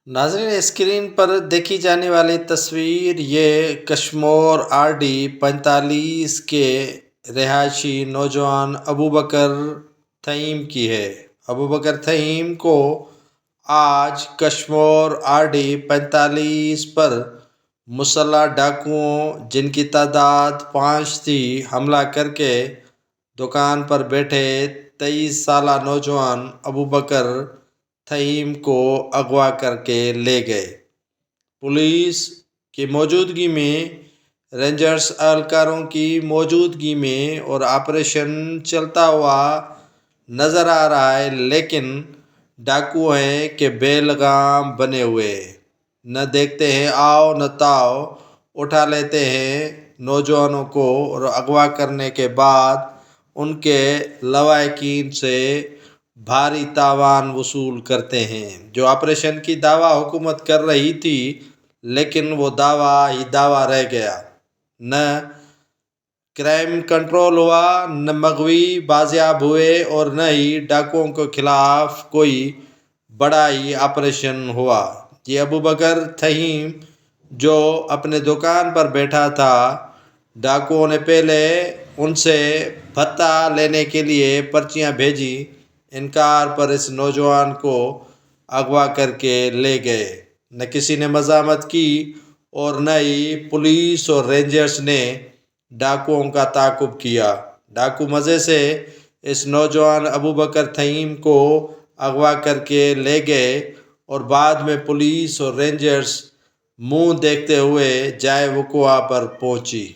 ناظرین، اسکرین پر دیکھی جانے والی تصویر یہ کشمور RD 45 کے رہائشی نوجوان ابوبکر تھیم کی ہے۔ ابوبکر تھیم کو آج کشمور RD 45 پر مسلح ڈاکوؤں، جن کی تعداد 5 تھی، حملہ کر کے دکان پر بیٹھے 23 سالہ نوجوان ابوبکر تھیم کو اغوا کر کے لے گئے۔ پولیس کی موجودگی میں، رینجرز اہلکاروں کی موجودگی میں اور آپریشن چلتا ہوا نظر آ رہا ہے، لیکن ڈاکو ہیں کہ بے لگام بنے ہوئے، نہ دیکھتے ہیں آؤ نہ تاؤ، اٹھا لیتے ہیں نوجوانوں کو اور اغوا کرنے کے بعد ان کے لواحقین سے بھاری تاوان وصول کرتے ہیں۔ جو آپریشن کی دعویٰ حکومت کر رہی تھی، لیکن وہ دعویٰ ہی دعویٰ رہ گیا، نہ کرائم کنٹرول ہوا، نہ مغوی بازیاب ہوئے اور نہ ہی ڈاکوؤں کے خلاف کوئی بڑا ہی آپریشن ہوا۔ یہ ابوبکر تھیم جو اپنے دکان پر بیٹھا تھا، ڈاکوؤں نے پہلے ان سے بھتہ لینے کے لیے پرچیاں بھیجی، انکار پر اس نوجوان کو اغوا کر کے لے گئے۔ نہ کسی نے مزاحمت کی اور نہ ہی پولیس اور رینجرز نے ڈاکوؤں کا تعاقب کیا۔ ڈاکو مزے سے اس نوجوان ابوبکر تھیم کو اغوا کر کے لے گئے اور بعد میں پولیس اور رینجرز منہ دیکھتے ہوئے جائے وقوع پر پہنچی۔